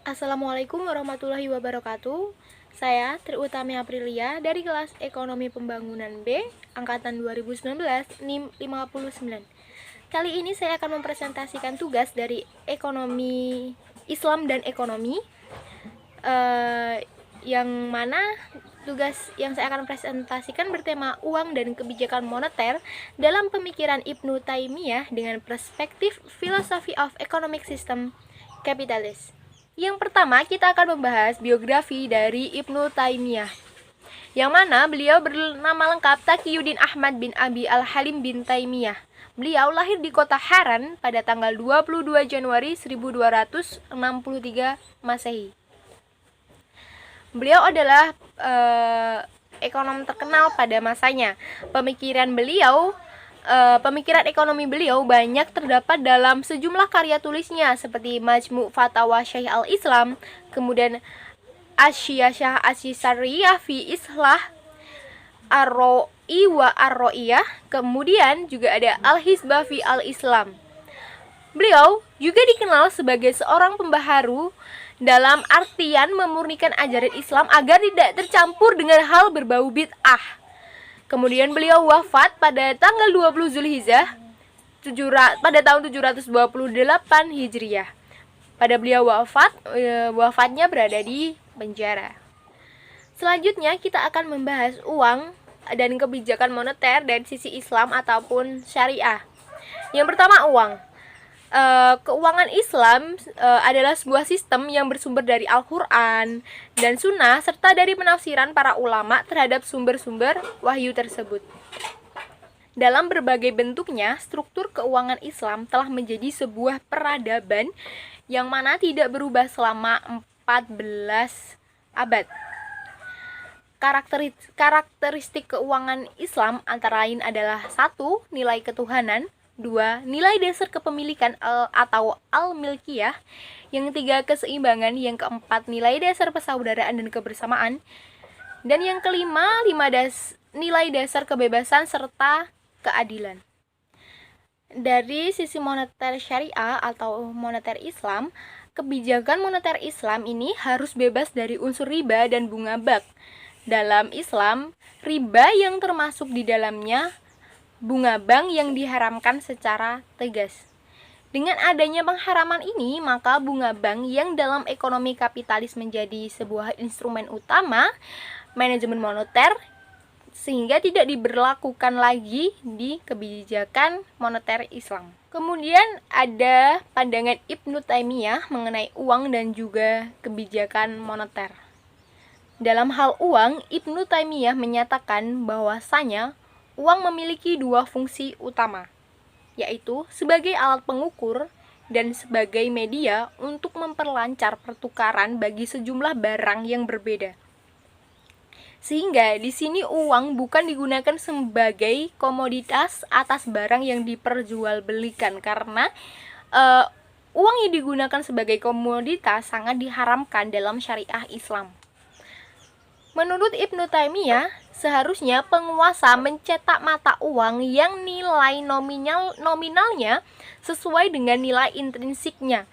Assalamualaikum warahmatullahi wabarakatuh. Saya Tri Utami Aprilia dari kelas Ekonomi Pembangunan B, angkatan 2019, NIM 59. Kali ini saya akan mempresentasikan tugas dari Ekonomi Islam dan Ekonomi, yang mana tugas yang saya akan presentasikan bertema uang dan kebijakan moneter dalam pemikiran Ibnu Taimiyah dengan perspektif Philosophy of Economic System Capitalism. Yang pertama, kita akan membahas biografi dari Ibnu Taimiyah, yang mana beliau bernama lengkap Taqiyuddin Ahmad bin Abi Al-Halim bin Taimiyah. Beliau lahir di kota Haran pada tanggal 22 Januari 1263 Masehi. Beliau adalah ekonom terkenal pada masanya. Pemikiran ekonomi beliau banyak terdapat dalam sejumlah karya tulisnya seperti Majmu' Fatawa Syaikh al-Islam, kemudian Asy-Syiasah Asy-Syar'iyyah fi Islah Ar-Ra'i wa Ar-Ra'iyah, kemudian juga ada Al-Hizbah fi Al-Islam. Beliau juga dikenal sebagai seorang pembaharu dalam artian memurnikan ajaran Islam agar tidak tercampur dengan hal berbau bid'ah. Kemudian beliau wafat pada tanggal 20 Zulhijjah pada tahun 728 Hijriah. Pada beliau wafatnya berada di penjara. Selanjutnya kita akan membahas uang dan kebijakan moneter dari sisi Islam ataupun syariah. Yang pertama, uang. Keuangan Islam adalah sebuah sistem yang bersumber dari Al-Quran dan Sunnah serta dari penafsiran para ulama terhadap sumber-sumber wahyu tersebut. Dalam berbagai bentuknya, struktur keuangan Islam telah menjadi sebuah peradaban yang mana tidak berubah selama 14 abad. Karakteristik keuangan Islam antara lain adalah 1. Nilai ketuhanan, 2. Nilai dasar kepemilikan atau al-milkiyah, yang 3. Keseimbangan, yang keempat nilai dasar persaudaraan dan kebersamaan, dan yang kelima nilai dasar kebebasan serta keadilan. Dari sisi moneter syariah atau moneter Islam, kebijakan moneter Islam ini harus bebas dari unsur riba dan bunga bank. Dalam Islam, riba yang termasuk di dalamnya bunga bank yang diharamkan secara tegas. Dengan adanya pengharaman ini, maka bunga bank yang dalam ekonomi kapitalis menjadi sebuah instrumen utama manajemen moneter sehingga tidak diberlakukan lagi di kebijakan moneter Islam. Kemudian ada pandangan Ibnu Taimiyah mengenai uang dan juga kebijakan moneter. Dalam hal uang, Ibnu Taimiyah menyatakan bahwasanya uang memiliki dua fungsi utama, yaitu sebagai alat pengukur dan sebagai media untuk memperlancar pertukaran bagi sejumlah barang yang berbeda. Sehingga di sini uang bukan digunakan sebagai komoditas atas barang yang diperjualbelikan, karena uang yang digunakan sebagai komoditas sangat diharamkan dalam syariah Islam. Menurut Ibnu Taimiyah, seharusnya penguasa mencetak mata uang yang nilai nominalnya sesuai dengan nilai intrinsiknya,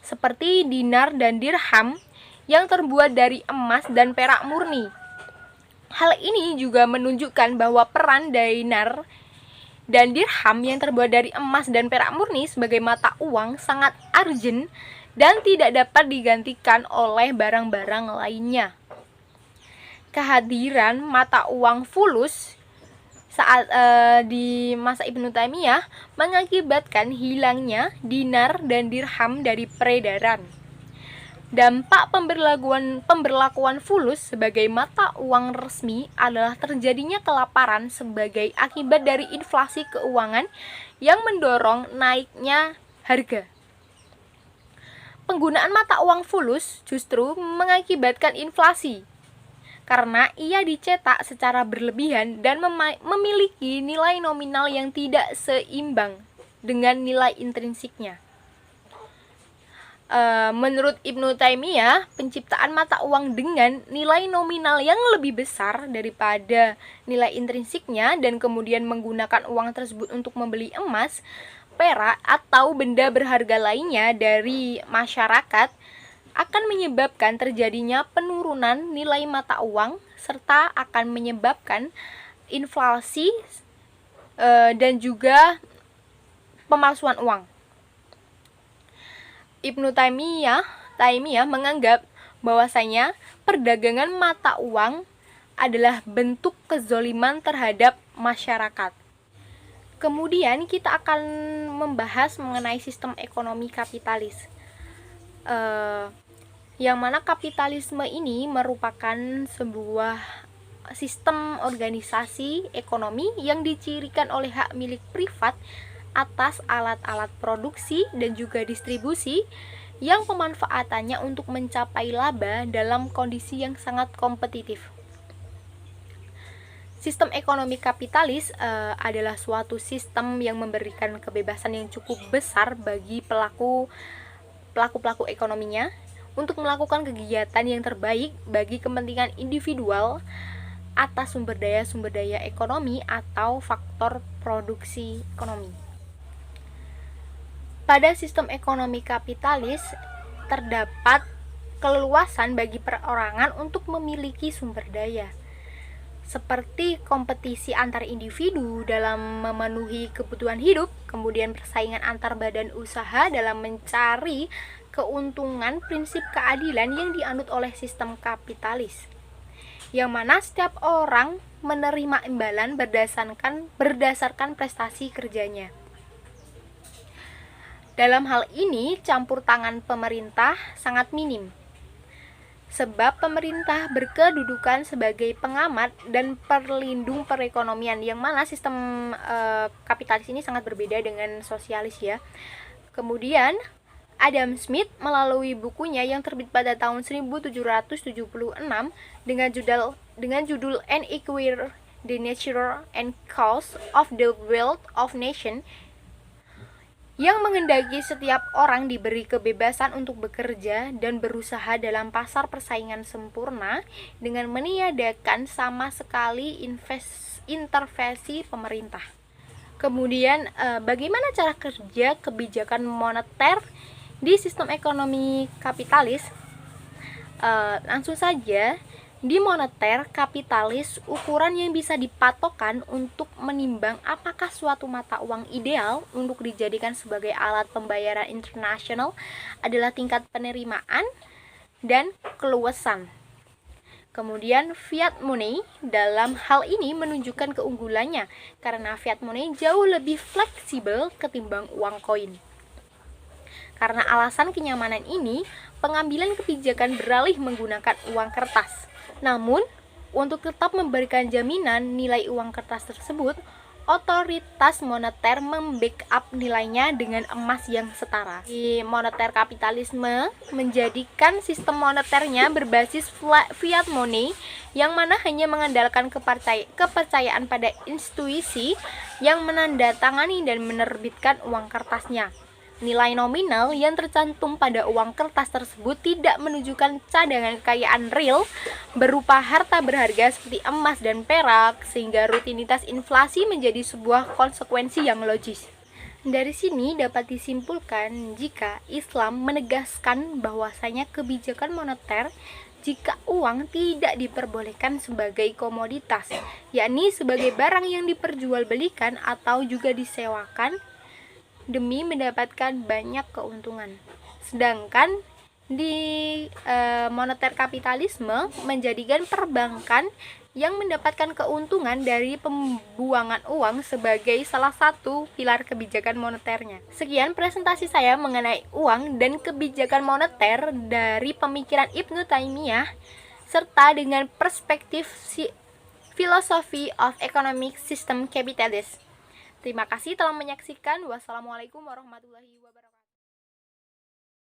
seperti dinar dan dirham yang terbuat dari emas dan perak murni. Hal ini juga menunjukkan bahwa peran dinar dan dirham yang terbuat dari emas dan perak murni sebagai mata uang sangat urgent dan tidak dapat digantikan oleh barang-barang lainnya. Kehadiran mata uang fulus saat di masa Ibnu Taimiyah mengakibatkan hilangnya dinar dan dirham dari peredaran. Dampak pemberlakuan fulus sebagai mata uang resmi adalah terjadinya kelaparan sebagai akibat dari inflasi keuangan yang mendorong naiknya harga. Penggunaan mata uang fulus justru mengakibatkan inflasi, karena ia dicetak secara berlebihan dan memiliki nilai nominal yang tidak seimbang dengan nilai intrinsiknya. Menurut Ibnu Taimiyah, penciptaan mata uang dengan nilai nominal yang lebih besar daripada nilai intrinsiknya dan kemudian menggunakan uang tersebut untuk membeli emas, perak, atau benda berharga lainnya dari masyarakat akan menyebabkan terjadinya penurunan nilai mata uang serta akan menyebabkan inflasi dan juga pemalsuan uang. Ibnu Taimiyah menganggap bahwasanya perdagangan mata uang adalah bentuk kezoliman terhadap masyarakat. Kemudian kita akan membahas mengenai sistem ekonomi kapitalis. Yang mana kapitalisme ini merupakan sebuah sistem organisasi ekonomi yang dicirikan oleh hak milik privat atas alat-alat produksi dan juga distribusi yang pemanfaatannya untuk mencapai laba dalam kondisi yang sangat kompetitif. Sistem ekonomi kapitalis adalah suatu sistem yang memberikan kebebasan yang cukup besar bagi pelaku ekonominya untuk melakukan kegiatan yang terbaik bagi kepentingan individual atas sumber daya ekonomi atau faktor produksi ekonomi. Pada sistem ekonomi kapitalis terdapat keleluasan bagi perorangan untuk memiliki sumber daya, seperti kompetisi antar individu dalam memenuhi kebutuhan hidup, kemudian persaingan antar badan usaha dalam mencari keuntungan, prinsip keadilan yang dianut oleh sistem kapitalis, yang mana setiap orang menerima imbalan berdasarkan prestasi kerjanya. Dalam hal ini, campur tangan pemerintah sangat minim, sebab pemerintah berkedudukan sebagai pengamat dan perlindung perekonomian, yang mana sistem kapitalis ini sangat berbeda dengan sosialis ya. Kemudian Adam Smith melalui bukunya yang terbit pada tahun 1776 dengan judul An Inquiry the Nature and Cause of the Wealth of Nation, yang menghendaki setiap orang diberi kebebasan untuk bekerja dan berusaha dalam pasar persaingan sempurna dengan meniadakan sama sekali intervensi pemerintah. Kemudian bagaimana cara kerja kebijakan moneter di sistem ekonomi kapitalis? Langsung saja, di moneter kapitalis, ukuran yang bisa dipatokan untuk menimbang apakah suatu mata uang ideal untuk dijadikan sebagai alat pembayaran internasional adalah tingkat penerimaan dan keluasan. Kemudian fiat money dalam hal ini menunjukkan keunggulannya karena fiat money jauh lebih fleksibel ketimbang uang koin. Karena alasan kenyamanan ini, pengambilan kebijakan beralih menggunakan uang kertas. Namun, untuk tetap memberikan jaminan nilai uang kertas tersebut, otoritas moneter membackup nilainya dengan emas yang setara. Di moneter kapitalisme menjadikan sistem moneternya berbasis fiat money, yang mana hanya mengandalkan kepercayaan pada institusi yang menandatangani dan menerbitkan uang kertasnya. Nilai nominal yang tercantum pada uang kertas tersebut tidak menunjukkan cadangan kekayaan real berupa harta berharga seperti emas dan perak, sehingga rutinitas inflasi menjadi sebuah konsekuensi yang logis. Dari sini dapat disimpulkan jika Islam menegaskan bahwasanya kebijakan moneter jika uang tidak diperbolehkan sebagai komoditas, yakni sebagai barang yang diperjualbelikan atau juga disewakan demi mendapatkan banyak keuntungan. Sedangkan di moneter kapitalisme menjadikan perbankan yang mendapatkan keuntungan dari pembuangan uang sebagai salah satu pilar kebijakan moneternya. Sekian presentasi saya mengenai uang dan kebijakan moneter dari pemikiran Ibnu Taimiyah serta dengan perspektif Philosophy of Economic System Capitalist. Terima kasih telah menyaksikan. Wassalamualaikum warahmatullahi wabarakatuh.